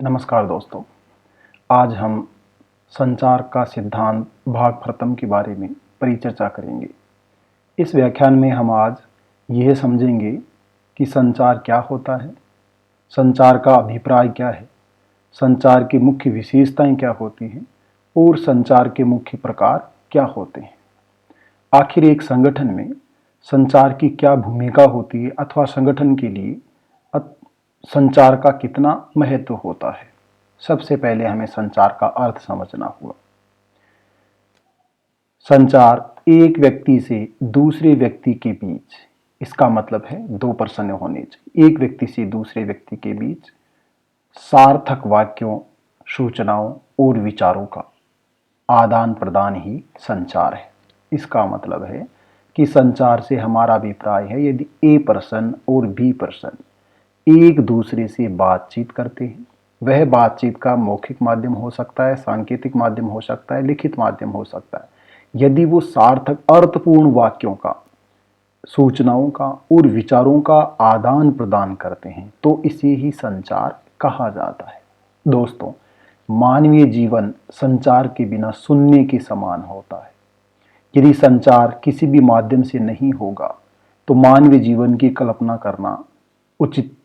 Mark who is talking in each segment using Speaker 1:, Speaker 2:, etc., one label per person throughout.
Speaker 1: नमस्कार दोस्तों। आज हम संचार का सिद्धांत भाग प्रथम के बारे में परिचर्चा करेंगे। इस व्याख्यान में हम आज यह समझेंगे कि संचार क्या होता है, संचार का अभिप्राय क्या है, संचार की मुख्य विशेषताएं क्या होती हैं और संचार के मुख्य प्रकार क्या होते हैं। आखिर एक संगठन में संचार की क्या भूमिका होती है अथवा संगठन के लिए संचार का कितना महत्व होता है। सबसे पहले हमें संचार का अर्थ समझना होगा। संचार एक व्यक्ति से दूसरे व्यक्ति के बीच, इसका मतलब है दो पर्सन होने चाहिए। एक व्यक्ति से दूसरे व्यक्ति के बीच सार्थक वाक्यों, सूचनाओं और विचारों का आदान प्रदान ही संचार है। इसका मतलब है कि संचार से हमारा अभिप्राय है यदि ए पर्सन और बी पर्सन एक दूसरे से बातचीत करते हैं, वह बातचीत का मौखिक माध्यम हो सकता है, सांकेतिक माध्यम हो सकता है, लिखित माध्यम हो सकता है। यदि वो सार्थक अर्थपूर्ण वाक्यों का, सूचनाओं का और विचारों का आदान प्रदान करते हैं तो इसे ही संचार कहा जाता है। दोस्तों, मानवीय जीवन संचार के बिना सुनने के समान होता है। यदि संचार किसी भी माध्यम से नहीं होगा तो मानवीय जीवन की कल्पना करना उचित,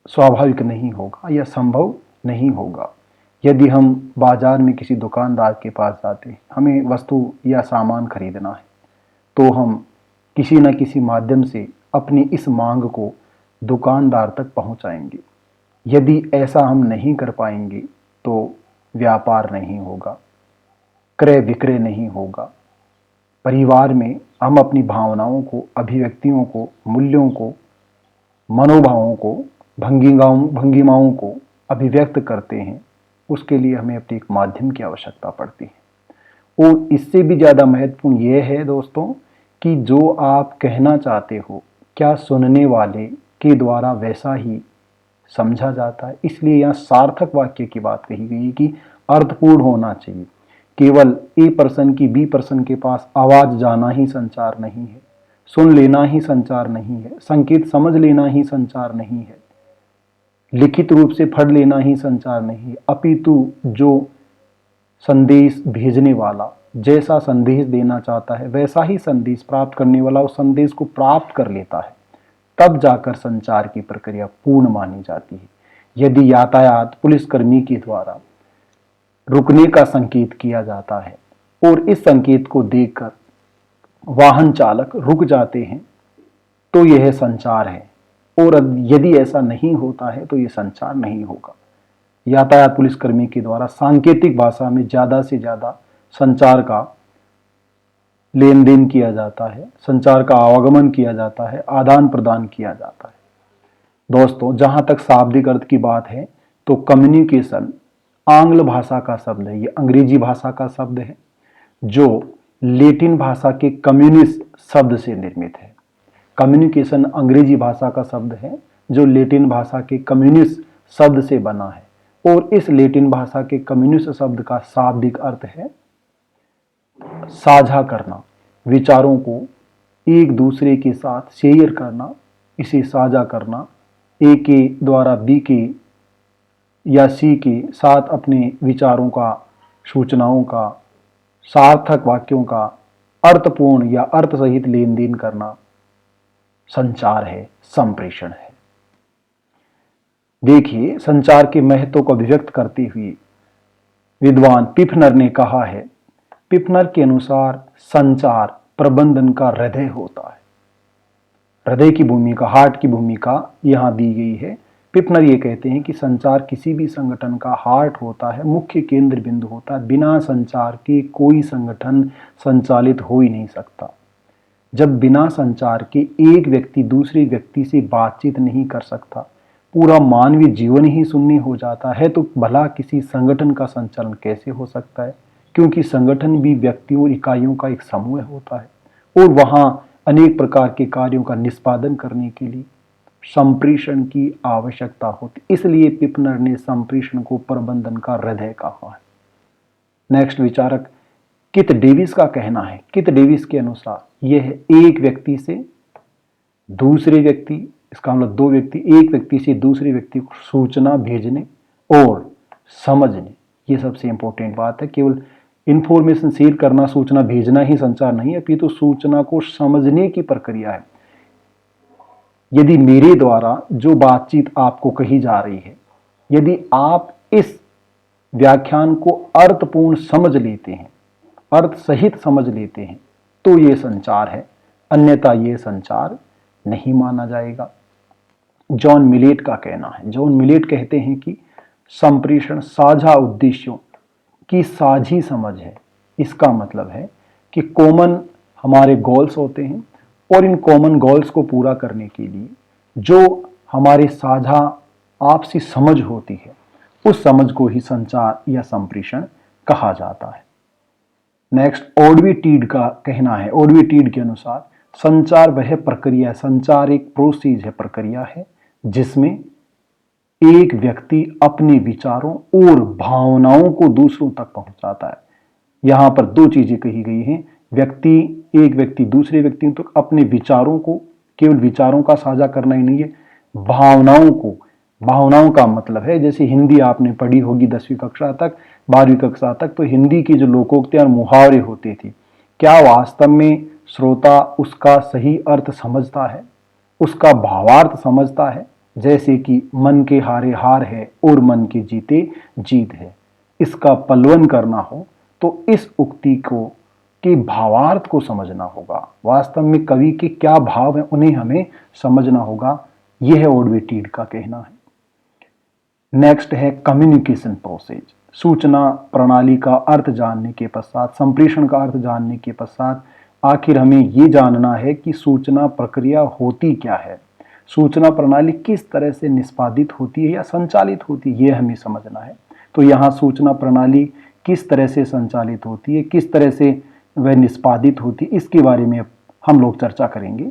Speaker 1: स्वाभाविक नहीं होगा या संभव नहीं होगा। यदि हम बाजार में किसी दुकानदार के पास जाते हैं, हमें वस्तु या सामान खरीदना है, तो हम किसी न किसी माध्यम से अपनी इस मांग को दुकानदार तक पहुंचाएंगे। यदि ऐसा हम नहीं कर पाएंगे तो व्यापार नहीं होगा, क्रय विक्रय नहीं होगा। परिवार में हम अपनी भावनाओं को, अभिव्यक्तियों को, मूल्यों को, मनोभावों को, भंगिमाओं को अभिव्यक्त करते हैं, उसके लिए हमें अपने एक माध्यम की आवश्यकता पड़ती है। और इससे भी ज़्यादा महत्वपूर्ण यह है दोस्तों कि जो आप कहना चाहते हो, क्या सुनने वाले के द्वारा वैसा ही समझा जाता है। इसलिए यहाँ सार्थक वाक्य की बात कही गई कि अर्थपूर्ण होना चाहिए। केवल ए पर्सन की बी पर्सन के पास आवाज़ जाना ही संचार नहीं है, सुन लेना ही संचार नहीं है, संकेत समझ लेना ही संचार नहीं है, लिखित रूप से पढ़ लेना ही संचार नहीं है, अपितु जो संदेश भेजने वाला जैसा संदेश देना चाहता है वैसा ही संदेश प्राप्त करने वाला उस संदेश को प्राप्त कर लेता है, तब जाकर संचार की प्रक्रिया पूर्ण मानी जाती है। यदि यातायात पुलिसकर्मी के द्वारा रुकने का संकेत किया जाता है और इस संकेत को देखकर वाहन चालक रुक जाते हैं तो यह संचार है, और यदि ऐसा नहीं होता है तो यह संचार नहीं होगा। यातायात पुलिसकर्मी के द्वारा सांकेतिक भाषा में ज़्यादा से ज़्यादा संचार का लेन देन किया जाता है, संचार का आवागमन किया जाता है, आदान प्रदान किया जाता है। दोस्तों, जहाँ तक शाब्दिक अर्थ की बात है तो कम्युनिकेशन आंग्ल भाषा का शब्द है, ये अंग्रेजी भाषा का शब्द है जो लैटिन भाषा के कम्युनिस्ट शब्द से निर्मित है। कम्युनिकेशन अंग्रेजी भाषा का शब्द है जो लैटिन भाषा के कम्युनिस्ट शब्द से बना है, और इस लैटिन भाषा के कम्युनिस्ट शब्द का शाब्दिक अर्थ है साझा करना, विचारों को एक दूसरे के साथ शेयर करना, इसे साझा करना, ए के द्वारा बी के या सी के साथ अपने विचारों का, सूचनाओं का, सार्थक वाक्यों का अर्थपूर्ण या अर्थ सहित लेन देन करना संचार है, संप्रेषण है। देखिए, संचार के महत्व को अभिव्यक्त करते हुए विद्वान पिफनर ने कहा है, पिफनर के अनुसार संचार प्रबंधन का हृदय होता है। हृदय की भूमिका, हार्ट की भूमिका यहां दी गई है। पिफनर ये कहते हैं कि संचार किसी भी संगठन का हार्ट होता है, मुख्य केंद्र बिंदु होता है। बिना संचार के कोई संगठन संचालित हो ही नहीं सकता। जब बिना संचार के एक व्यक्ति दूसरे व्यक्ति से बातचीत नहीं कर सकता, पूरा मानवीय जीवन ही शून्य हो जाता है, तो भला किसी संगठन का संचालन कैसे हो सकता है। क्योंकि संगठन भी व्यक्तियों और इकाइयों का एक समूह होता है, और वहां अनेक प्रकार के कार्यों का निष्पादन करने के लिए संप्रेषण की आवश्यकता होती। इसलिए पिफनर ने संप्रेषण को प्रबंधन का हृदय कहा है। नेक्स्ट विचारक कित डेविस का कहना है। कित डेविस के अनुसार यह एक व्यक्ति से दूसरे व्यक्ति, इसका मतलब दो व्यक्ति, एक व्यक्ति से दूसरे व्यक्ति को सूचना भेजने और समझने, ये सबसे इंपॉर्टेंट बात है। केवल इंफॉर्मेशन शेयर करना, सूचना भेजना ही संचार नहीं है, अपितु सूचना को समझने की प्रक्रिया है। यदि मेरे द्वारा जो बातचीत आपको कही जा रही है, यदि आप इस व्याख्यान को अर्थपूर्ण समझ लेते हैं, अर्थ सहित समझ लेते हैं, तो ये संचार है, अन्यथा ये संचार नहीं माना जाएगा। जॉन मिलेट का कहना है, जॉन मिलेट कहते हैं कि संप्रेषण साझा उद्देश्यों की साझी समझ है। इसका मतलब है कि कॉमन हमारे गोल्स होते हैं और इन कॉमन गोल्स को पूरा करने के लिए जो हमारे साझा आपसी समझ होती है, उस समझ को ही संचार या संप्रेषण कहा जाता है। नेक्स्ट, ऑडवी टीड का कहना है, ऑडवी टीड के अनुसार संचार वह प्रक्रिया, संचार एक प्रोसेस है, प्रक्रिया है, जिसमें एक व्यक्ति अपने विचारों और भावनाओं को दूसरों तक पहुंचाता है। यहां पर दो चीजें कही गई हैं। एक व्यक्ति दूसरे व्यक्तियों तक अपने विचारों को, केवल विचारों का साझा करना ही नहीं है, भावनाओं को, भावनाओं का मतलब है, जैसे हिंदी आपने पढ़ी होगी 10वीं कक्षा तक, 12वीं कक्षा तक, तो हिंदी की जो लोकोक्तियां और मुहावरे होते थे, क्या वास्तव में श्रोता उसका सही अर्थ समझता है, उसका भावार्थ समझता है? जैसे कि मन के हारे हार है और मन के जीते जीत है। इसका पलवन करना हो तो इस उक्ति को के भावार्थ को समझना होगा। वास्तव में कवि के क्या भाव हैं, उन्हें हमें समझना होगा। यह है ऑडवी टीड का कहना है। नेक्स्ट है कम्युनिकेशन प्रोसेस। सूचना प्रणाली का अर्थ जानने के पश्चात, संप्रेषण का अर्थ जानने के पश्चात आखिर हमें यह जानना है कि सूचना प्रक्रिया होती क्या है, सूचना प्रणाली किस तरह से निष्पादित होती है या संचालित होती है, यह हमें समझना है। तो यहाँ सूचना प्रणाली किस तरह से संचालित होती है, किस तरह से वह निष्पादित होती है, इसके बारे में हम लोग चर्चा करेंगे।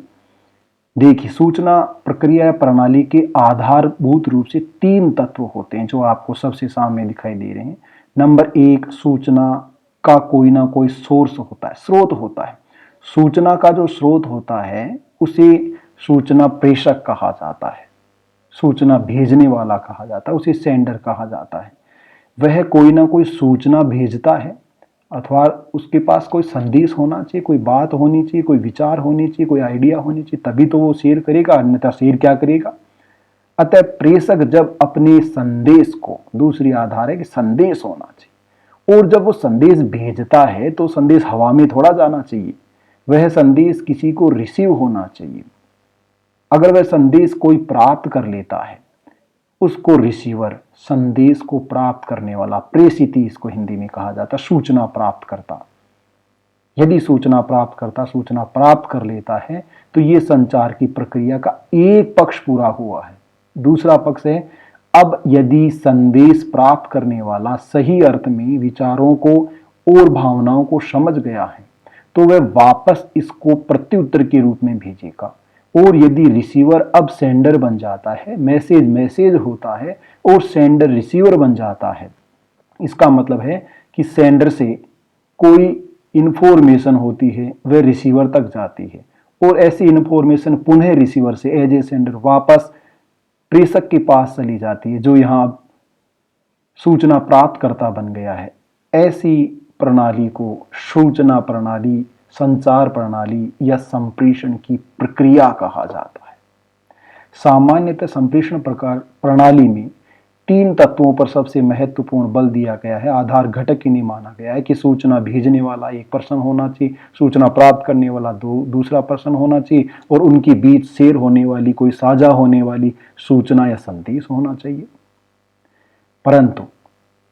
Speaker 1: देखिए, सूचना प्रक्रिया प्रणाली के आधारभूत रूप से 3 तत्व होते हैं जो आपको सबसे सामने दिखाई दे रहे हैं। नंबर 1, सूचना का कोई ना कोई सोर्स होता है, स्रोत होता है। सूचना का जो स्रोत होता है उसे सूचना प्रेषक कहा जाता है, सूचना भेजने वाला कहा जाता है, उसे सेंडर कहा जाता है। वह कोई ना कोई सूचना भेजता है अथवा उसके पास कोई संदेश होना चाहिए, कोई बात होनी चाहिए, कोई विचार होनी चाहिए, कोई आइडिया होनी चाहिए, तभी तो वो शेयर करेगा, अन्यथा शेयर क्या करेगा। अतः प्रेषक जब अपने संदेश को, दूसरी आधार है कि संदेश होना चाहिए, और जब वो संदेश भेजता है तो संदेश हवा में थोड़ा जाना चाहिए, वह संदेश किसी को रिसीव होना चाहिए। अगर वह संदेश कोई प्राप्त कर लेता है, उसको रिसीवर, संदेश को प्राप्त करने वाला, प्रेषित इसको हिंदी में कहा जाता है, सूचना प्राप्त करता। यदि सूचना प्राप्त करता सूचना प्राप्त कर लेता है तो यह संचार की प्रक्रिया का एक पक्ष पूरा हुआ है। दूसरा पक्ष है, अब यदि संदेश प्राप्त करने वाला सही अर्थ में विचारों को और भावनाओं को समझ गया है तो वह वापस इसको प्रत्युत्तर के रूप में भेजेगा। और यदि रिसीवर अब सेंडर बन जाता है, मैसेज होता है और सेंडर रिसीवर बन जाता है, इसका मतलब है कि सेंडर से कोई इंफॉर्मेशन होती है वह रिसीवर तक जाती है और ऐसी इंफॉर्मेशन पुनः रिसीवर से एज ए सेंडर वापस प्रेषक के पास चली जाती है, जो यहां सूचना प्राप्तकर्ता बन गया है। ऐसी प्रणाली को सूचना प्रणाली, संचार प्रणाली या संप्रेषण की प्रक्रिया कहा जाता है। सामान्यतः संप्रेषण प्रणाली में 3 तत्वों पर सबसे महत्वपूर्ण बल दिया गया है। आधार घटक इन्हें माना गया है कि सूचना भेजने वाला एक पर्सन होना चाहिए, सूचना प्राप्त करने वाला दूसरा पर्सन होना चाहिए और उनके बीच शेयर होने वाली, कोई साझा होने वाली सूचना या संदेश होना चाहिए। परंतु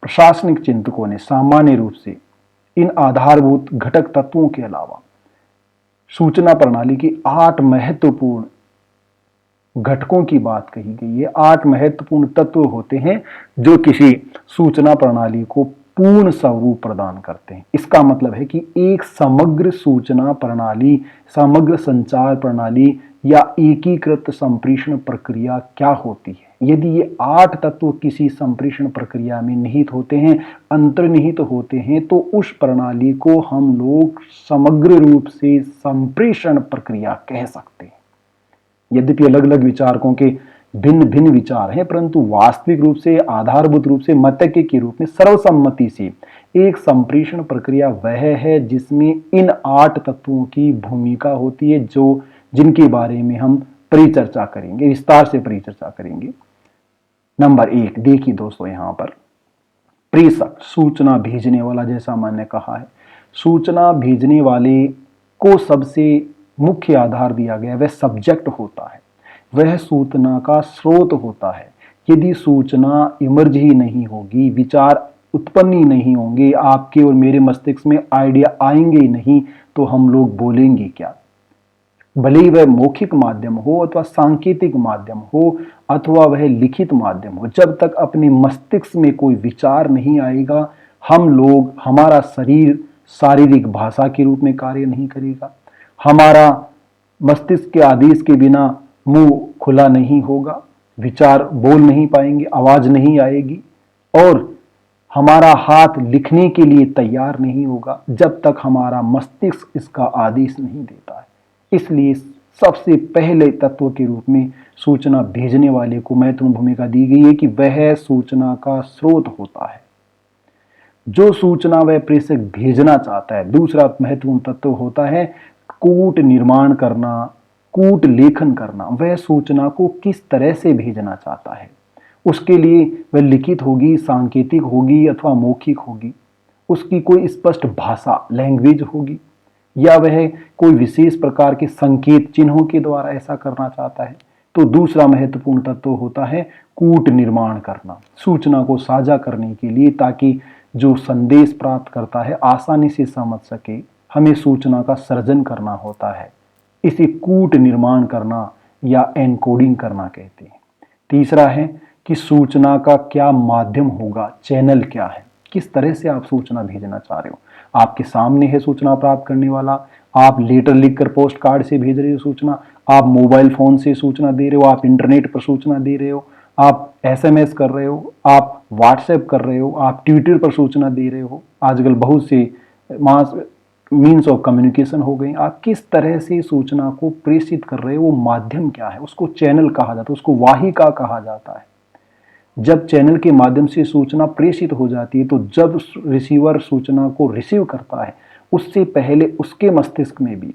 Speaker 1: प्रशासनिक चिंतकों ने सामान्य रूप से इन आधारभूत घटक तत्वों के अलावा सूचना प्रणाली की 8 महत्वपूर्ण घटकों की बात कही गई है। 8 महत्वपूर्ण तत्व होते हैं जो किसी सूचना प्रणाली को पूर्ण स्वरूप प्रदान करते हैं। इसका मतलब है कि एक समग्र सूचना प्रणाली, समग्र संचार प्रणाली या एकीकृत संप्रेषण प्रक्रिया क्या होती है। यदि ये 8 तत्व किसी संप्रेषण प्रक्रिया में निहित होते हैं, अंतर्निहित होते हैं, तो उस प्रणाली को हम लोग समग्र रूप से संप्रेषण प्रक्रिया कह सकते हैं। यद्यपि अलग अलग विचारकों के भिन्न भिन्न विचार हैं, परंतु वास्तविक रूप से आधारभूत रूप से मतैक्य के रूप में सर्वसम्मति से एक संप्रेषण प्रक्रिया वह है जिसमें इन 8 तत्वों की भूमिका होती है, जो जिनके बारे में हम परिचर्चा करेंगे, विस्तार से परिचर्चा करेंगे। नंबर 1 देखिए दोस्तों, यहां पर प्रेषक, सूचना भेजने वाला, जैसा मैंने कहा है सूचना भेजने वाले को सबसे मुख्य आधार दिया गया, वह सब्जेक्ट होता है, वह सूचना का स्रोत होता है। यदि सूचना इमर्ज ही नहीं होगी, विचार उत्पन्न ही नहीं होंगे, आपके और मेरे मस्तिष्क में आइडिया आएंगे ही नहीं, तो हम लोग बोलेंगे क्या? भले ही वह मौखिक माध्यम हो अथवा सांकेतिक माध्यम हो अथवा वह लिखित माध्यम हो, जब तक अपने मस्तिष्क में कोई विचार नहीं आएगा, हम लोग, हमारा शरीर शारीरिक भाषा के रूप में कार्य नहीं करेगा, हमारा मस्तिष्क के आदेश के बिना मुंह खुला नहीं होगा, विचार बोल नहीं पाएंगे, आवाज नहीं आएगी, और हमारा हाथ लिखने के लिए तैयार नहीं होगा जब तक हमारा मस्तिष्क इसका आदेश नहीं देता है। इसलिए सबसे पहले तत्व के रूप में सूचना भेजने वाले को महत्वपूर्ण भूमिका दी गई है कि वह सूचना का स्रोत होता है। जो सूचना वह प्रेषक भेजना चाहता है, दूसरा महत्वपूर्ण तत्व होता है कूट निर्माण करना, कूट लेखन करना। वह सूचना को किस तरह से भेजना चाहता है, उसके लिए वह लिखित होगी, सांकेतिक होगी अथवा मौखिक होगी, उसकी कोई स्पष्ट भाषा, लैंग्वेज होगी, या वह कोई विशेष प्रकार के संकेत चिन्हों के द्वारा ऐसा करना चाहता है। तो दूसरा महत्वपूर्ण तत्व होता है कूट निर्माण करना, सूचना को साझा करने के लिए, ताकि जो संदेश प्राप्त करता है आसानी से समझ सके। हमें सूचना का सृजन करना होता है, इसे कूट निर्माण करना या एनकोडिंग करना कहते हैं। तीसरा है कि सूचना का क्या माध्यम होगा, चैनल क्या है, किस तरह से आप सूचना भेजना चाह रहे हो। आपके सामने है सूचना प्राप्त करने वाला, आप लेटर लिखकर पोस्ट कार्ड से भेज रहे हो सूचना, आप मोबाइल फोन से सूचना दे रहे हो, आप इंटरनेट पर सूचना दे रहे हो, आप एसएमएस कर रहे हो, आप व्हाट्सएप कर रहे हो, आप ट्विटर पर सूचना दे रहे हो। आजकल बहुत से मास मीन्स ऑफ कम्युनिकेशन हो गए। आप किस तरह से सूचना को प्रेषित कर रहे हो, वो माध्यम क्या है, उसको चैनल कहा जाता है, उसको वाहिका कहा जाता है। जब चैनल के माध्यम से सूचना प्रेषित हो जाती है, तो जब रिसीवर सूचना को रिसीव करता है, उससे पहले उसके मस्तिष्क में भी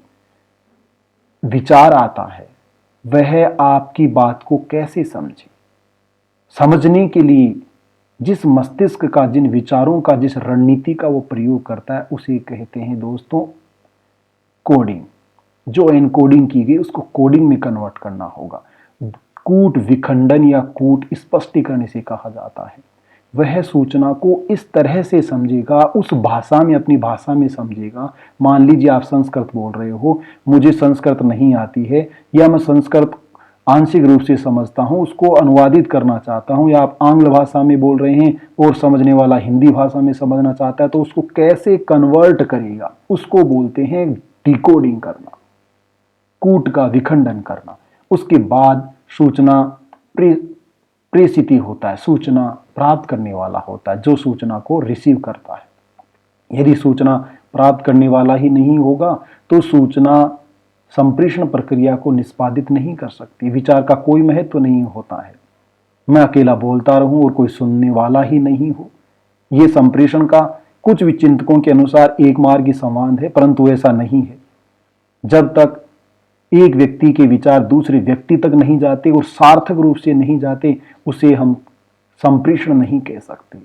Speaker 1: विचार आता है, वह आपकी बात को कैसे समझे। समझने के लिए जिस मस्तिष्क का, जिन विचारों का, जिस रणनीति का वो प्रयोग करता है, उसे कहते हैं दोस्तों कोडिंग। जो एनकोडिंग की गई उसको कोडिंग में कन्वर्ट करना होगा। कूट विखंडन या कूट स्पष्टीकरण इसे कहा जाता है। वह सूचना को इस तरह से समझेगा, उस भाषा में, अपनी भाषा में समझेगा। मान लीजिए आप संस्कृत बोल रहे हो, मुझे संस्कृत नहीं आती है, या मैं संस्कृत आंशिक रूप से समझता हूं, उसको अनुवादित करना चाहता हूं, या आप आंग्ल भाषा में बोल रहे हैं और समझने वाला हिंदी भाषा में समझना चाहता है, तो उसको कैसे कन्वर्ट करेगा, उसको बोलते हैं डिकोडिंग करना, कूट का विखंडन करना। उसके बाद सूचना प्रेषित होता है, सूचना प्राप्त करने वाला होता है जो सूचना को रिसीव करता है। यदि सूचना प्राप्त करने वाला ही नहीं होगा तो सूचना संप्रेषण प्रक्रिया को निष्पादित नहीं कर सकती। विचार का कोई महत्व नहीं होता है। मैं अकेला बोलता रहूं और कोई सुनने वाला ही नहीं हो, यह संप्रेषण का कुछ विचिंतकों के अनुसार एक मार्गी संवाद है, परंतु ऐसा नहीं है। जब तक एक व्यक्ति के विचार दूसरे व्यक्ति तक नहीं जाते और सार्थक रूप से नहीं जाते, उसे हम संप्रेषण नहीं कह सकते।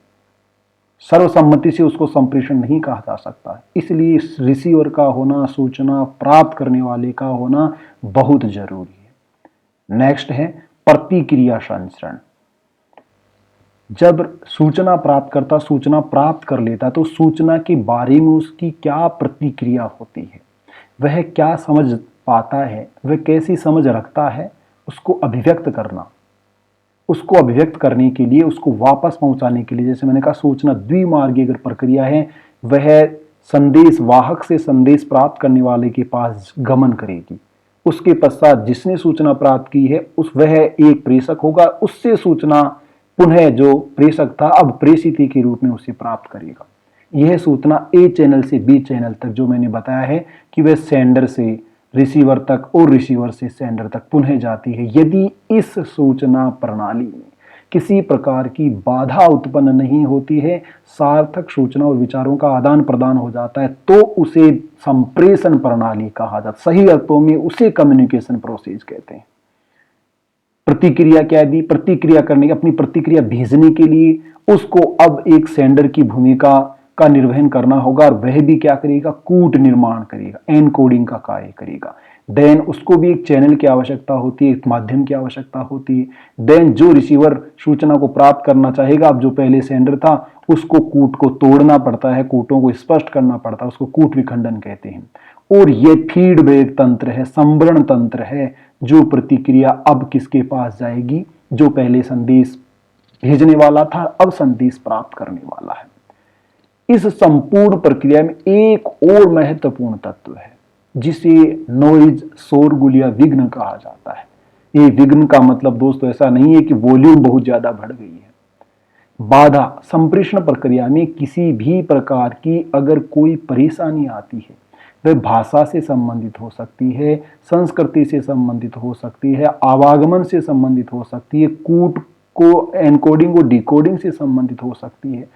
Speaker 1: सर्वसम्मति से उसको संप्रेषण नहीं कहा जा सकता है। इसलिए रिसीवर का होना, सूचना प्राप्त करने वाले का होना बहुत जरूरी है। नेक्स्ट है प्रतिक्रिया संचरण। जब सूचना प्राप्तकर्ता सूचना प्राप्त कर लेता तो सूचना के बारे में उसकी क्या प्रतिक्रिया होती है, वह क्या समझ पाता है, वह कैसी समझ रखता है, उसको अभिव्यक्त करना। उसको अभिव्यक्त करने के लिए, उसको वापस पहुंचाने के लिए, जैसे मैंने कहा सूचना द्विमार्गी अगर प्रक्रिया है, वह संदेश वाहक से संदेश प्राप्त करने वाले के पास गमन करेगी। उसके पश्चात जिसने सूचना प्राप्त की है वह एक प्रेषक होगा, उससे सूचना पुनः जो प्रेषक था अब प्रेषित के रूप में उसे प्राप्त करेगा। यह सूचना ए चैनल से बी चैनल तक, जो मैंने बताया है कि वह सेंडर से रिसीवर तक और रिसीवर से सेंडर तक पुनः जाती है। यदि इस सूचना प्रणाली में किसी प्रकार की बाधा उत्पन्न नहीं होती है, सार्थक सूचना और विचारों का आदान प्रदान हो जाता है, तो उसे संप्रेषण प्रणाली कहा जाता है। सही अर्थों में उसे कम्युनिकेशन प्रोसेस कहते हैं। प्रतिक्रिया क्या दी, प्रतिक्रिया करने, अपनी प्रतिक्रिया भेजने के लिए उसको अब एक सेंडर की भूमिका का निर्वहन करना होगा, और वह भी क्या करेगा, कूट निर्माण करेगा, एनकोडिंग का कार्य करेगा। देन उसको भी एक चैनल की आवश्यकता होती है, एक माध्यम की आवश्यकता होती है। देन जो रिसीवर सूचना को प्राप्त करना चाहेगा, अब जो पहले सेंडर था उसको कूट को तोड़ना पड़ता है, कूटों को स्पष्ट करना पड़ता है, उसको कूट विखंडन कहते हैं। और ये फीडबैक तंत्र है, संवरण तंत्र है, जो प्रतिक्रिया अब किसके पास जाएगी, जो पहले संदेश भेजने वाला था अब संदेश प्राप्त करने वाला है। इस संपूर्ण प्रक्रिया में एक और महत्वपूर्ण तत्व है जिसे नॉइज, शोरगुल या विघ्न कहा जाता है। ये विघ्न का मतलब दोस्तों ऐसा नहीं है कि वॉल्यूम बहुत ज्यादा बढ़ गई है। बाधा, संप्रेषण प्रक्रिया में किसी भी प्रकार की अगर कोई परेशानी आती है, वह भाषा से संबंधित हो सकती है, संस्कृति से संबंधित हो सकती है, आवागमन से संबंधित हो सकती है, कूट को एनकोडिंग और डिकोडिंग से संबंधित हो सकती है,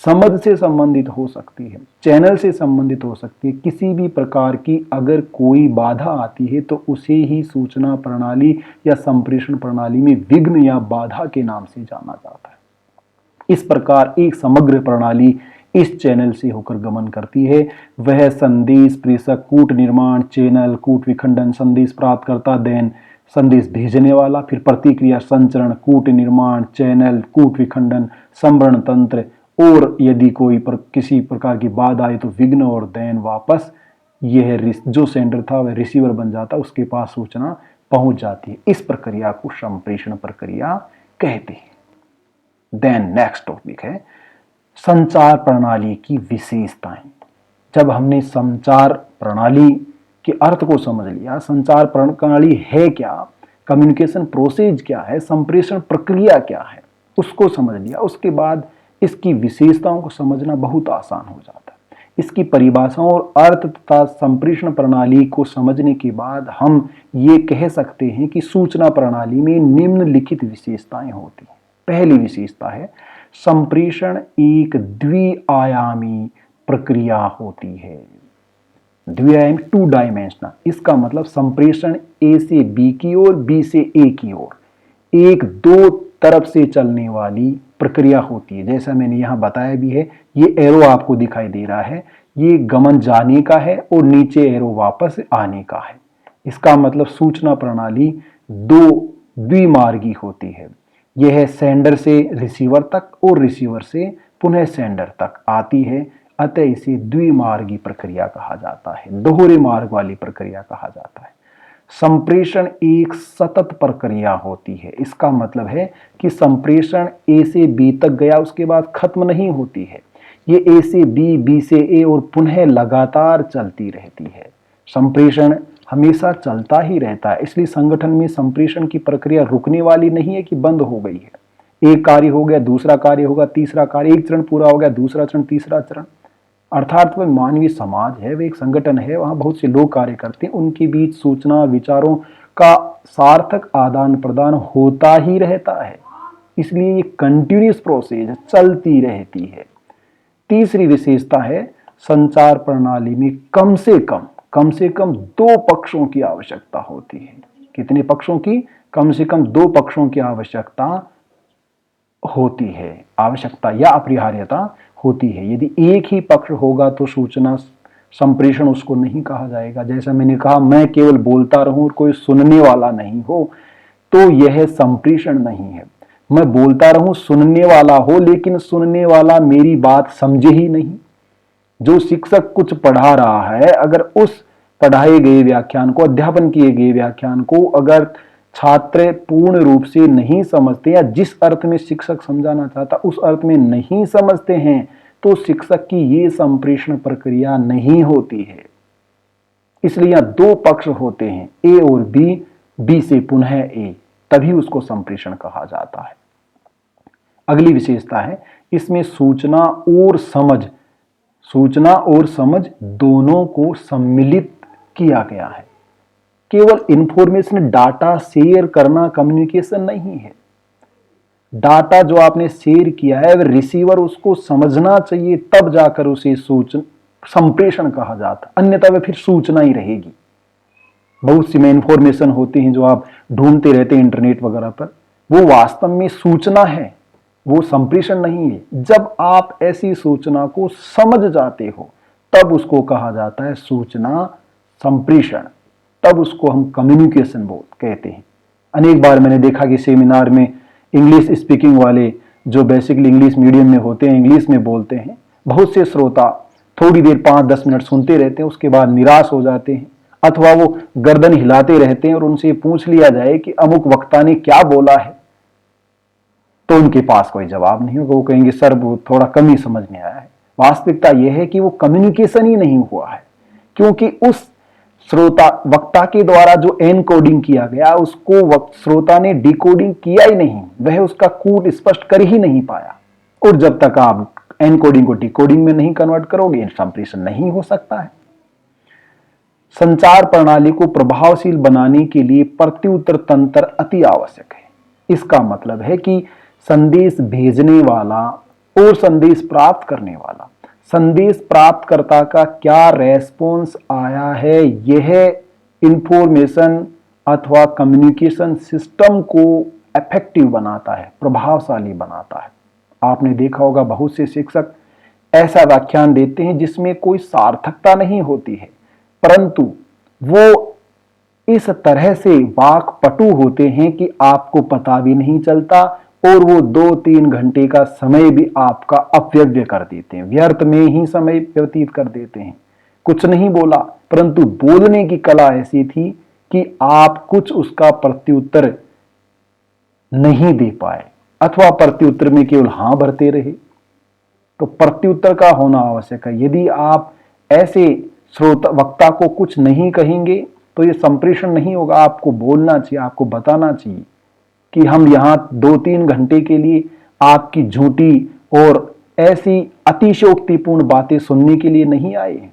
Speaker 1: समझ से संबंधित हो सकती है, चैनल से संबंधित हो सकती है। किसी भी प्रकार की अगर कोई बाधा आती है तो उसे ही सूचना प्रणाली या संप्रेषण प्रणाली में विघ्न या बाधा के नाम से जाना जाता है। इस प्रकार एक समग्र प्रणाली इस चैनल से होकर गमन करती है। वह संदेश प्रेषक, कूट निर्माण, चैनल, कूट विखंडन, संदेश प्राप्तकर्ता, देन संदेश भेजने वाला, फिर प्रतिक्रिया, संचरण, कूट निर्माण, चैनल, कूट विखंडन, संवरण तंत्र, और यदि कोई किसी प्रकार की बाधा आए तो विघ्न, और देन वापस यह जो सेंडर था वह रिसीवर बन जाता, उसके पास सूचना पहुंच जाती है। इस प्रक्रिया को संप्रेषण प्रक्रिया कहते हैं। देन नेक्स्ट टॉपिक है संचार प्रणाली की विशेषताएं। जब हमने संचार प्रणाली के अर्थ को समझ लिया, संचार प्रणाली है क्या, कम्युनिकेशन प्रोसेस क्या है, संप्रेषण प्रक्रिया क्या है, उसको समझ लिया, उसके बाद इसकी विशेषताओं को समझना बहुत आसान हो जाता है। इसकी परिभाषाओं और अर्थ तथा संप्रेषण प्रणाली को समझने के बाद हम ये कह सकते हैं कि सूचना प्रणाली में निम्नलिखित विशेषताएं होती हैं। पहली विशेषता है संप्रेषण एक द्विआयामी प्रक्रिया होती है। द्विआयामी, टू डायमेंशनल। इसका मतलब संप्रेषण ए से बी की ओर, बी से ए की ओर, एक दो तरफ से चलने वाली प्रक्रिया होती है। जैसा मैंने यहां बताया भी है, ये एरो आपको दिखाई दे रहा है, ये गमन जाने का है और नीचे एरो वापस आने का है। इसका मतलब सूचना प्रणाली दो द्विमार्गी होती है। यह सेंडर से रिसीवर तक और रिसीवर से पुनः सेंडर तक आती है, अतः इसे द्विमार्गी प्रक्रिया कहा जाता है, दोहरे मार्ग वाली प्रक्रिया कहा जाता है। संप्रेषण एक सतत प्रक्रिया होती है। इसका मतलब है कि संप्रेषण ए से बी तक गया, उसके बाद खत्म नहीं होती है। ये ए से बी, बी से ए और पुनः लगातार चलती रहती है। संप्रेषण हमेशा चलता ही रहता है, इसलिए संगठन में संप्रेषण की प्रक्रिया रुकने वाली नहीं है कि बंद हो गई है। एक कार्य हो गया, दूसरा कार्य होगा, तीसरा कार्य, एक चरण पूरा हो गया, दूसरा चरण, तीसरा चरण। अर्थात वह मानवीय समाज है, वह एक संगठन है, वहां बहुत से लोग कार्य करते हैं, उनके बीच सूचना, विचारों का सार्थक आदान प्रदान होता ही रहता है, इसलिए ये कंटिन्यूअस प्रोसेस चलती रहती है। तीसरी विशेषता है संचार प्रणाली में कम से कम दो पक्षों की आवश्यकता होती है। कितने पक्षों की? कम से कम दो पक्षों की आवश्यकता होती है, आवश्यकता या अपरिहार्यता होती है। यदि एक ही पक्ष होगा तो सूचना संप्रेषण उसको नहीं कहा जाएगा। जैसा मैंने कहा, मैं केवल बोलता रहूं और कोई सुनने वाला नहीं हो तो यह संप्रेषण नहीं है। मैं बोलता रहूं, सुनने वाला हो, लेकिन सुनने वाला मेरी बात समझे ही नहीं। जो शिक्षक कुछ पढ़ा रहा है, अगर उस पढ़ाए गए व्याख्यान को, अध्यापन किए गए व्याख्यान को अगर छात्र पूर्ण रूप से नहीं समझते या जिस अर्थ में शिक्षक समझाना चाहता उस अर्थ में नहीं समझते हैं, तो शिक्षक की ये संप्रेषण प्रक्रिया नहीं होती है। इसलिए यहां दो पक्ष होते हैं, ए और बी, बी से पुनः ए, तभी उसको संप्रेषण कहा जाता है। अगली विशेषता है इसमें सूचना और समझ दोनों को सम्मिलित किया गया है। केवल इंफॉर्मेशन डाटा शेयर करना कम्युनिकेशन नहीं है। डाटा जो आपने शेयर किया है रिसीवर उसको समझना चाहिए, तब जाकर उसे सूचना संप्रेषण कहा जाता, अन्यथा वह फिर सूचना ही रहेगी। बहुत सी में इंफॉर्मेशन होती हैं जो आप ढूंढते रहते हैं इंटरनेट वगैरह पर, वो वास्तव में सूचना है, वो संप्रेषण नहीं है। जब आप ऐसी सूचना को समझ जाते हो तब उसको कहा जाता है सूचना संप्रेषण, तब उसको हम कम्युनिकेशन कहते हैं। अनेक बार मैंने देखा कि सेमिनार में इंग्लिश स्पीकिंग वाले जो बेसिकली इंग्लिश मीडियम में होते हैं, इंग्लिश में बोलते हैं, बहुत से श्रोता थोड़ी देर 5-10 मिनट सुनते रहते हैं, उसके बाद निराश हो जाते हैं, अथवा वो गर्दन हिलाते रहते हैं और उनसे पूछ लिया जाए कि अमुक वक्ता ने क्या बोला है, तो उनके पास कोई जवाब नहीं होगा। वो कहेंगे सर वो थोड़ा कम ही समझ में आया है। वास्तविकता यह है कि वो कम्युनिकेशन ही नहीं हुआ है, क्योंकि उस श्रोता वक्ता के द्वारा जो एनकोडिंग किया गया उसको श्रोता ने डिकोडिंग किया ही नहीं, वह उसका कूट स्पष्ट कर ही नहीं पाया। और जब तक आप एनकोडिंग को डिकोडिंग में नहीं कन्वर्ट करोगे, संप्रेषण नहीं हो सकता है। संचार प्रणाली को प्रभावशील बनाने के लिए प्रत्युत्तर तंत्र अति आवश्यक है। इसका मतलब है कि संदेश भेजने वाला और संदेश प्राप्त करने वाला, संदेश प्राप्तकर्ता का क्या रेस्पॉन्स आया है, यह इंफॉर्मेशन अथवा कम्युनिकेशन सिस्टम को इफेक्टिव बनाता है, प्रभावशाली बनाता है। आपने देखा होगा बहुत से शिक्षक ऐसा व्याख्यान देते हैं जिसमें कोई सार्थकता नहीं होती है, परंतु वो इस तरह से वाक्पटु होते हैं कि आपको पता भी नहीं चलता और वो 2-3 घंटे का समय भी आपका अपव्यय कर देते हैं, व्यर्थ में ही समय व्यतीत कर देते हैं। कुछ नहीं बोला, परंतु बोलने की कला ऐसी थी कि आप कुछ उसका प्रत्युत्तर नहीं दे पाए, अथवा प्रत्युत्तर में केवल हां भरते रहे। तो प्रत्युत्तर का होना आवश्यक है। यदि आप ऐसे श्रोता वक्ता को कुछ नहीं कहेंगे तो ये संप्रेषण नहीं होगा। आपको बोलना चाहिए, आपको बताना चाहिए कि हम यहां 2-3 घंटे के लिए आपकी झूठी और ऐसी अतिशयोक्तिपूर्ण बातें सुनने के लिए नहीं आए हैं।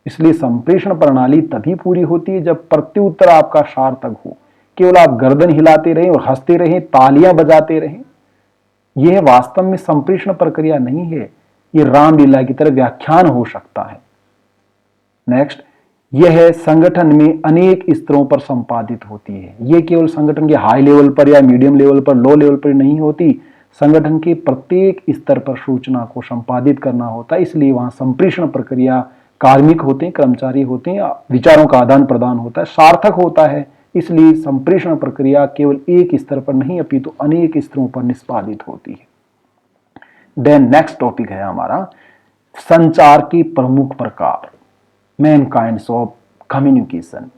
Speaker 1: इसलिए संप्रेषण प्रणाली तभी पूरी होती है जब प्रत्युत्तर आपका सार्थक हो। केवल आप गर्दन हिलाते रहें और हंसते रहें, तालियां बजाते रहें, यह वास्तव में संप्रेषण प्रक्रिया नहीं है। यह रामलीला की तरह व्याख्यान हो सकता है। नेक्स्ट, यह संगठन में अनेक स्तरों पर संपादित होती है। यह केवल संगठन के हाई लेवल पर या मीडियम लेवल पर, लो लेवल पर नहीं होती, संगठन के प्रत्येक स्तर पर सूचना को संपादित करना होता है। इसलिए वहां संप्रेषण प्रक्रिया, कार्मिक होते हैं, कर्मचारी होते हैं, विचारों का आदान प्रदान होता है, सार्थक होता है। इसलिए संप्रेषण प्रक्रिया केवल एक स्तर पर नहीं अपितु अनेक स्तरों पर निष्पादित होती है। देन नेक्स्ट टॉपिक है हमारा संचार के प्रमुख प्रकार, मेन काइंड्स ऑफ कम्युनिकेशन।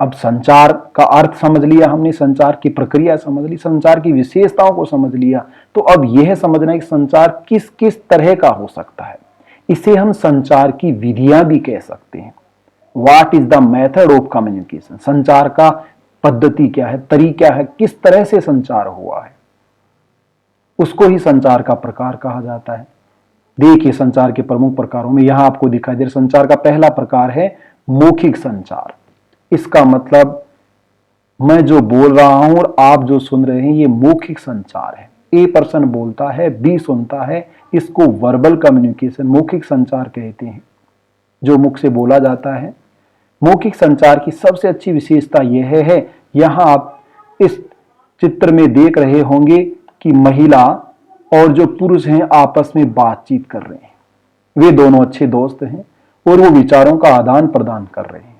Speaker 1: अब संचार का अर्थ समझ लिया हमने, संचार की प्रक्रिया समझ ली, संचार की विशेषताओं को समझ लिया, तो अब यह समझना है कि संचार किस किस तरह का हो सकता है। इसे हम संचार की विधियां भी कह सकते हैं। What is the method of communication, संचार का पद्धति क्या है, तरीका है, किस तरह से संचार हुआ है, उसको ही संचार का प्रकार कहा जाता है। देखिए संचार के प्रमुख प्रकारों में यहां आपको दिखाई दे रहा, संचार का पहला प्रकार है मौखिक संचार। इसका मतलब मैं जो बोल रहा हूं और आप जो सुन रहे हैं, ये मौखिक संचार है। ए पर्सन बोलता है, बी सुनता है, इसको वर्बल कम्युनिकेशन, मौखिक संचार कहते हैं, जो मुख से बोला जाता है। मौखिक संचार की सबसे अच्छी विशेषता यह है, यहां आप इस चित्र में देख रहे होंगे कि महिला और जो पुरुष हैं आपस में बातचीत कर रहे हैं। वे दोनों अच्छे दोस्त हैं और वो विचारों का आदान प्रदान कर रहे हैं।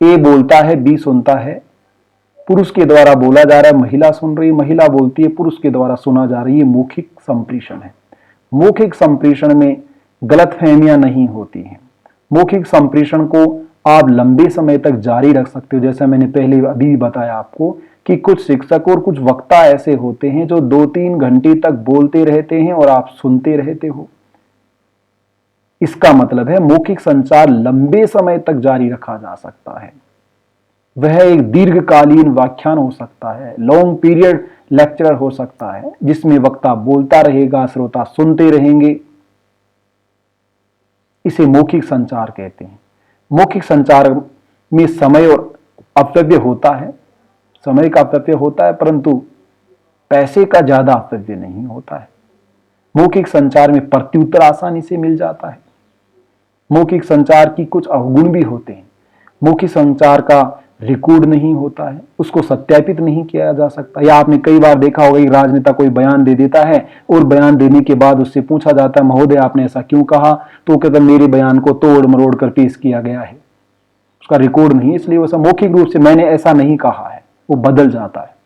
Speaker 1: ए बोलता है, बी सुनता है, पुरुष के द्वारा बोला जा रहा है, महिला सुन रही है, महिला बोलती है, पुरुष के द्वारा सुना जा रही है। मौखिक संप्रेषण है। मौखिक संप्रेषण में गलतफहमियां नहीं होती हैं। मौखिक संप्रेषण को आप लंबे समय तक जारी रख सकते हो। जैसा मैंने पहले अभी बताया आपको कि कुछ शिक्षक और कुछ वक्ता ऐसे होते हैं जो 2-3 घंटे तक बोलते रहते हैं और आप सुनते रहते हो। इसका मतलब है मौखिक संचार लंबे समय तक जारी रखा जा सकता है। वह एक दीर्घकालीन व्याख्यान हो सकता है, लॉन्ग पीरियड लेक्चर हो सकता है, जिसमें वक्ता बोलता रहेगा, श्रोता सुनते रहेंगे। इसे मौखिक संचार कहते हैं। मौखिक संचार में समय और अपव्यय होता है, समय का अपव्यय होता है, परंतु पैसे का ज्यादा अपव्यय नहीं होता है। मौखिक संचार में प्रत्युत्तर आसानी से मिल जाता है। मौखिक संचार की कुछ अवगुण भी होते हैं। मौखिक संचार का रिकॉर्ड नहीं होता है, उसको सत्यापित नहीं किया जा सकता। या आपने कई बार देखा होगा कि राजनेता कोई बयान दे देता है और बयान देने के बाद उससे पूछा जाता है, महोदय आपने ऐसा क्यों कहा, तो कहता मेरे बयान को तोड़ मरोड़ कर पेश किया गया है, उसका रिकॉर्ड नहीं, इसलिए वो मौखिक रूप से मैंने ऐसा नहीं कहा है, वो बदल जाता है।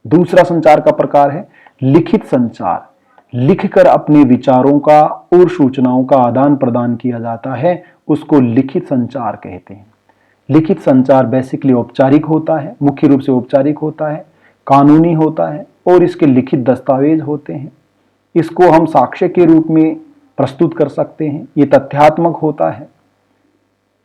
Speaker 1: दूसरा संचार का प्रकार है लिखित संचार। लिखकर अपने विचारों का और सूचनाओं का आदान प्रदान किया जाता है, उसको लिखित संचार कहते हैं। लिखित संचार बेसिकली औपचारिक होता है, मुख्य रूप से औपचारिक होता है, कानूनी होता है और इसके लिखित दस्तावेज होते हैं। इसको हम साक्ष्य के रूप में प्रस्तुत कर सकते हैं। ये तथ्यात्मक होता है,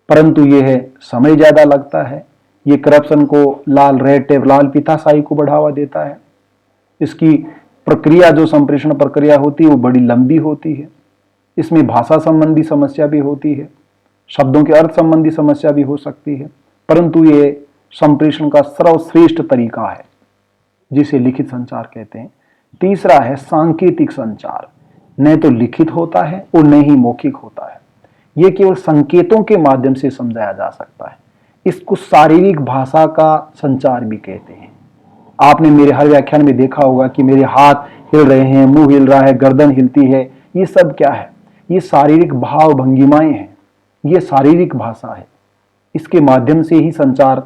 Speaker 1: परंतु यह समय ज्यादा लगता है। ये करप्शन को, लाल रेड टेप, लाल पिताशाही को बढ़ावा देता है। इसकी प्रक्रिया, जो संप्रेषण प्रक्रिया होती है, वो बड़ी लंबी होती है। इसमें भाषा संबंधी समस्या भी होती है, शब्दों के अर्थ संबंधी समस्या भी हो सकती है, परंतु ये संप्रेषण का सर्वश्रेष्ठ तरीका है, जिसे लिखित संचार कहते हैं। तीसरा है सांकेतिक संचार। न तो लिखित होता है और न ही मौखिक होता है, यह केवल संकेतों के माध्यम से समझाया जा सकता है। इसको शारीरिक भाषा का संचार भी कहते हैं। आपने मेरे हर व्याख्यान में देखा होगा कि मेरे हाथ हिल रहे हैं, मुंह हिल रहा है, गर्दन हिलती है, ये सब क्या है? ये शारीरिक भाव भंगिमाएं हैं, ये शारीरिक भाषा है। इसके माध्यम से ही संचार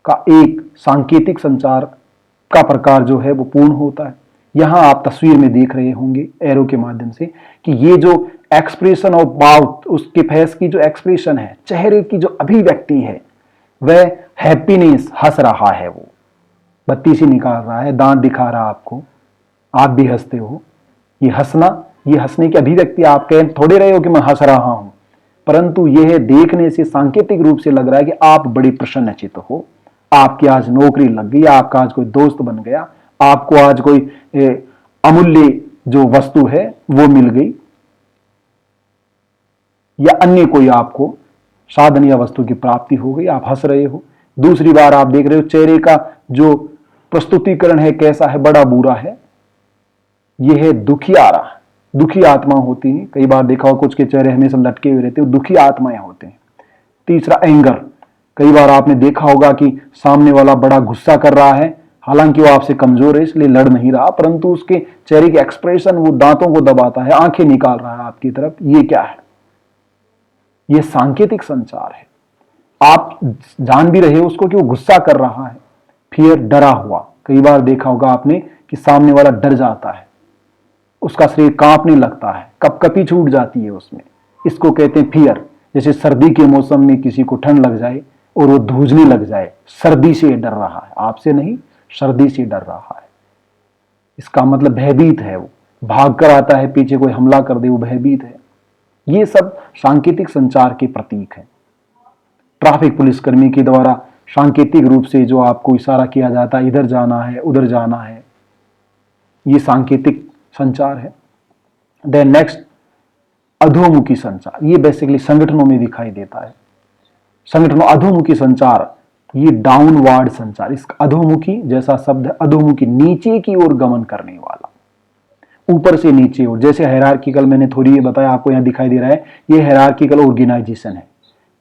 Speaker 1: का एक सांकेतिक संचार का प्रकार जो है वो पूर्ण होता है। यहां आप तस्वीर में देख रहे होंगे एरो के माध्यम से कि ये जो एक्सप्रेशन ऑफ माउथ, उसके फेस की जो एक्सप्रेशन है, चेहरे की जो अभिव्यक्ति है, वह हैप्पीनेस, हंस रहा है, वो बत्ती से निकाल रहा है, दांत दिखा रहा आपको, आप भी हंसते हो। ये हंसना, ये हंसने की अभिव्यक्ति आप कह थोड़े रहे हो कि मैं हंस रहा हूं, परंतु यह देखने से सांकेतिक रूप से लग रहा है कि आप बड़ी प्रसन्नचित्त हो, आपकी आज नौकरी लग गई, आपका आज कोई दोस्त बन गया, आपको आज कोई अमूल्य जो वस्तु है वो मिल गई, या अन्य कोई आपको साधन या वस्तु की प्राप्ति हो गई, आप हंस रहे हो। दूसरी बार आप देख रहे हो चेहरे का जो प्रस्तुतिकरण है कैसा है, बड़ा बुरा है, यह है दुखियारा, दुखी आत्मा होती है। कई बार देखा हो कुछ के चेहरे हमेशा लटके हुए रहते हैं, दुखी आत्माएं होते हैं। तीसरा एंगर, कई बार आपने देखा होगा कि सामने वाला बड़ा गुस्सा कर रहा है, हालांकि वो आपसे कमजोर है इसलिए लड़ नहीं रहा, परंतु उसके चेहरे के एक्सप्रेशन, वो दांतों को दबाता है, आंखें निकाल रहा है आपकी तरफ, ये क्या है? ये सांकेतिक संचार है। आप जान भी रहे हो उसको कि वो गुस्सा कर रहा है, फिर डरा हुआ। कई बार देखा होगा आपने कि सामने वाला डर जाता है, उसका शरीर कांपने लगता है, कपकपी छूट जाती है उसमें, इसको कहते हैं फियर। जैसे सर्दी के मौसम में किसी को ठंड लग जाए और वो धूजने लग जाए, सर्दी से डर रहा है, आपसे नहीं, सर्दी से डर रहा है, इसका मतलब भयभीत है, वो भाग कर आता है, पीछे कोई हमला कर दे, वो भयभीत है। ये सब सांकेतिक संचार के प्रतीक है। ट्रैफिक पुलिसकर्मी के द्वारा सांकेतिक रूप से जो आपको इशारा किया जाता है, इधर जाना है, उधर जाना है, ये सांकेतिक संचार है। देन नेक्स्ट, अधोमुखी संचार। ये बेसिकली संगठनों में दिखाई देता है। संगठनों, अधोमुखी संचार, ये डाउनवर्ड संचार। इस अधोमुखी जैसा शब्द है, अधोमुखी, नीचे की ओर गमन करने वाला, ऊपर से नीचे ओर। जैसे हायरार्किकल, मैंने थोड़ी ये बताया आपको, यहां दिखाई दे रहा है, ये हायरार्किकल ऑर्गेनाइजेशन है,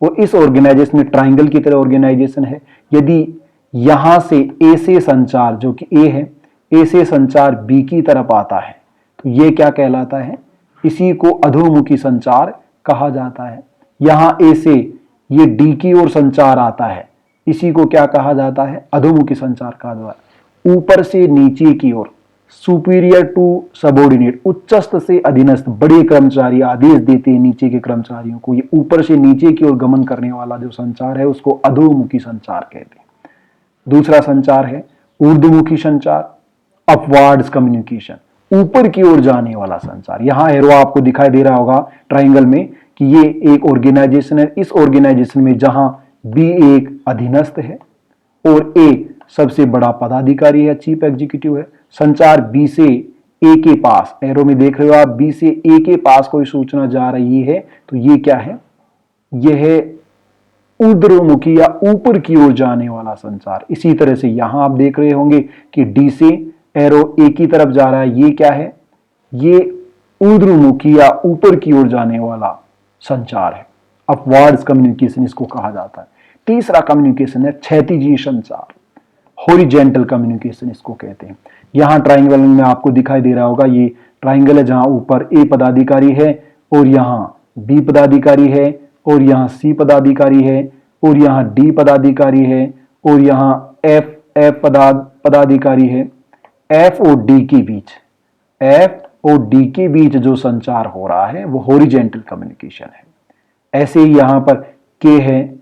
Speaker 1: और इस ऑर्गेनाइजेशन में ट्राइंगल की तरह ऑर्गेनाइजेशन है। यदि यहां से ए से संचार, जो कि ए है, ए से संचार बी की तरफ आता है, तो ये क्या कहलाता है? इसी को अधोमुखी संचार कहा जाता है। यहां ए से ये डी की ओर संचार आता है, इसी को क्या कहा जाता है? अधोमुखी संचार कहा जाता है। ऊपर से नीचे की ओर, सुपीरियर टू सबॉर्डिनेट, उच्चस्थ से अधीनस्थ, बड़े कर्मचारी आदेश देते हैं नीचे के कर्मचारियों को, ये ऊपर से नीचे की ओर गमन करने वाला जो संचार है उसको अधोमुखी संचार कहते हैं। दूसरा संचार है ऊर्ध्वमुखी संचार, अपवार्ड्स कम्युनिकेशन, ऊपर की ओर जाने वाला संचार। यहां एरो आपको दिखाई दे रहा होगा ट्राइंगल में कि ये एक ऑर्गेनाइजेशन है। इस ऑर्गेनाइजेशन में जहां बी एक अधीनस्थ है और ए सबसे बड़ा पदाधिकारी है, चीफ एग्जीक्यूटिव है, संचार बी से ए के पास, एरो में देख रहे हो आप, बी से ए के पास कोई सूचना जा रही है, तो ये क्या है? यह है ऊर्ध्वमुखी या ऊपर की ओर जाने वाला संचार। इसी तरह से यहां आप देख रहे होंगे कि डी से एरो ए की तरफ जा रहा है, ये क्या है, ये ऊर्ध्वमुखी या ऊपर की ओर जाने वाला संचार है, अपवार्ड्स कम्युनिकेशन इसको कहा जाता है। तीसरा कम्युनिकेशन है क्षैतिजीय संचार, हॉरिजॉन्टल कम्युनिकेशन इसको कहते हैं। यहां ट्राइंगल में आपको दिखाई दे रहा होगा, ये ट्राइंगल है जहां ऊपर ए पदाधिकारी है और यहां बी पदाधिकारी है और यहां सी पदाधिकारी है और यहां डी पदाधिकारी है और यहां एफ पदाधिकारी है। एफ और डी के बीच, एफ और डी के बीच जो संचार हो रहा है वो हॉरिजॉन्टल कम्युनिकेशन है। ऐसे ही यहां पर के है,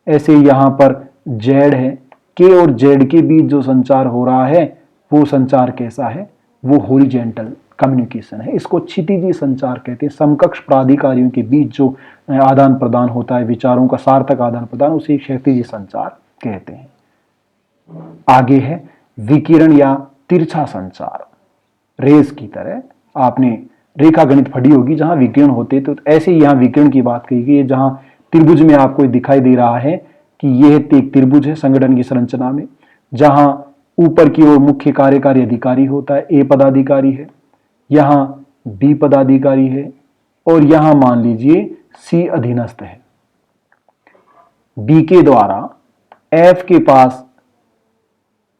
Speaker 1: ऐसे ही यहां पर जेड है, के और जेड के बीच जो संचार हो रहा है वो संचार कैसा है, वो हॉरिजॉन्टल कम्युनिकेशन है। इसको क्षितिजीय संचार कहते हैं। समकक्ष प्राधिकारियों के बीच जो आदान प्रदान होता है, विचारों का सार्थक आदान प्रदान, उसे क्षैतिजीय संचार कहते हैं। आगे है विकिरण या तिरछा संचार। रेस की तरह आपने रेखा गणित पढ़ी होगी जहां विकिरण होते, तो ऐसे ही यहां विकिरण की बात कही गई है, जहां त्रिभुज में आपको दिखाई दे रहा है कि यह एक त्रिभुज है संगठन की संरचना में, जहां ऊपर की ओर मुख्य कार्यकारी अधिकारी होता है, ए पदाधिकारी है, यहां बी पदाधिकारी है और यहां मान लीजिए सी अधीनस्थ है। बी के द्वारा एफ के पास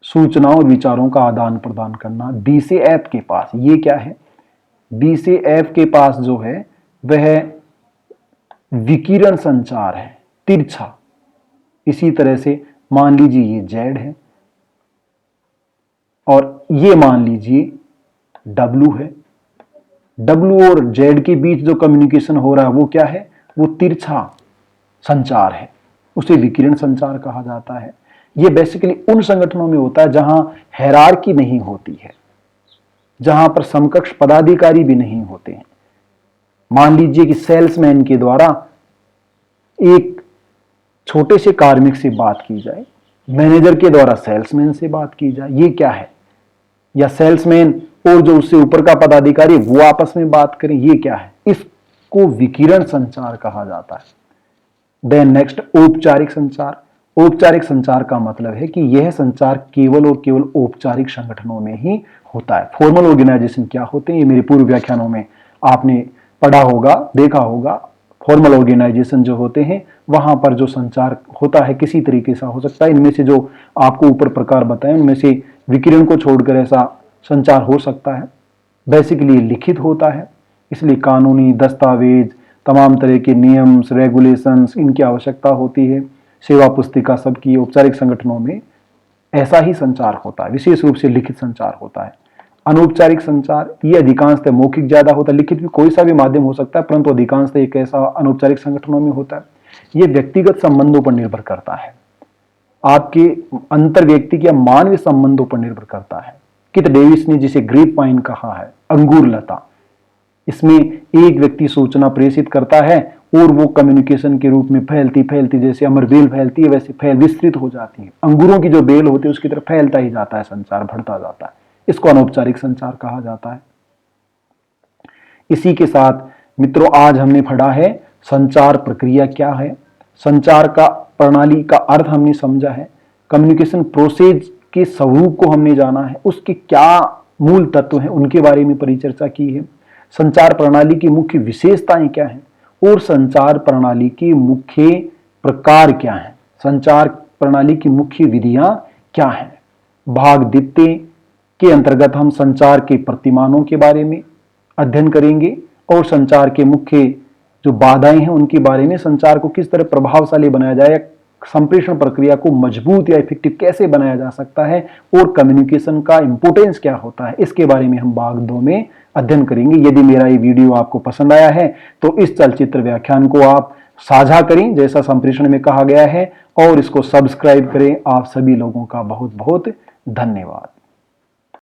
Speaker 1: सूचनाओं और विचारों का आदान प्रदान करना, बी से एफ के पास, ये क्या है, बी से एफ के पास जो है वह विकिरण संचार है, तिरछा। इसी तरह से मान लीजिए ये जेड है और ये मान लीजिए डब्ल्यू है। डब्ल्यू और जेड के बीच जो कम्युनिकेशन हो रहा है वो क्या है, वो तिरछा संचार है, उसे विकिरण संचार कहा जाता है। ये बेसिकली उन संगठनों में होता है जहां हायरार्की नहीं होती है, जहां पर समकक्ष पदाधिकारी भी नहीं होते हैं। मान लीजिए कि सेल्समैन के द्वारा एक छोटे से कार्मिक से बात की जाए, मैनेजर के द्वारा सेल्समैन से बात की जाए, ये क्या है, या सेल्समैन और जो उससे ऊपर का पदाधिकारी वो आपस में बात करें, ये क्या है, इसको विकिरण संचार कहा जाता है। देन नेक्स्ट औपचारिक संचार। औपचारिक संचार का मतलब है कि यह संचार केवल और केवल औपचारिक संगठनों में ही होता है। फॉर्मल ऑर्गेनाइजेशन क्या होते हैं, ये मेरे पूर्व व्याख्यानों में आपने पढ़ा होगा, देखा होगा। फॉर्मल ऑर्गेनाइजेशन जो होते हैं वहां पर जो संचार होता है किसी तरीके से हो सकता है, इनमें से जो आपको ऊपर प्रकार बताए उनमें से विकिरण को छोड़कर ऐसा संचार हो सकता है। बेसिकली लिखित होता है, इसलिए कानूनी दस्तावेज, तमाम तरह के नियम्स, रेगुलेशंस, इनकी आवश्यकता होती है। सेवा पुस्तिका सबकी औपचारिक संगठनों में ऐसा ही संचार होता है, विशेष रूप से लिखित संचार होता है। अनौपचारिक संचार ये अधिकांशतः मौखिक ज्यादा होता है, लिखित भी कोई सा भी माध्यम हो सकता है, परंतु अधिकांशतः एक ऐसा अनौपचारिक संगठनों में होता है। ये व्यक्तिगत संबंधों पर निर्भर करता है, आपके अंतर व्यक्तिक या मानवीय संबंधों पर निर्भर करता है। किट डेविस ने जिसे ग्रेप वाइन कहा है, अंगूर लता, इसमें एक व्यक्ति सूचना प्रेषित करता है और वो कम्युनिकेशन के रूप में फैलती फैलती, जैसे अमर बेल फैलती है वैसे विस्तृत हो जाती है। अंगूरों की जो बेल होती है उसकी तरफ फैलता ही जाता है, संचार बढ़ता जाता है। इसको अनौपचारिक संचार कहा जाता है। इसी के साथ मित्रों आज हमने पढ़ा है संचार प्रक्रिया क्या है, संचार का प्रणाली का अर्थ हमने समझा है, कम्युनिकेशन प्रोसेस के स्वरूप को हमने जाना है, उसके क्या मूल तत्व हैं उनके बारे में परिचर्चा की है, संचार प्रणाली की मुख्य विशेषताएं क्या हैं और संचार प्रणाली के मुख्य प्रकार क्या हैं, संचार प्रणाली की मुख्य विधियां क्या हैं। भाग द्वितीय के अंतर्गत हम संचार के प्रतिमानों के बारे में अध्ययन करेंगे और संचार के मुख्य जो बाधाएं हैं उनके बारे में, संचार को किस तरह प्रभावशाली बनाया जाए, संप्रेषण प्रक्रिया को मजबूत या इफेक्टिव कैसे बनाया जा सकता है और कम्युनिकेशन का इंपोर्टेंस क्या होता है, इसके बारे में हम भाग 2 में अध्ययन करेंगे। यदि मेरा ये वीडियो आपको पसंद आया है तो इस चलचित्र व्याख्यान को आप साझा करें जैसा संप्रेषण में कहा गया है और इसको सब्सक्राइब करें। आप सभी लोगों का बहुत बहुत धन्यवाद।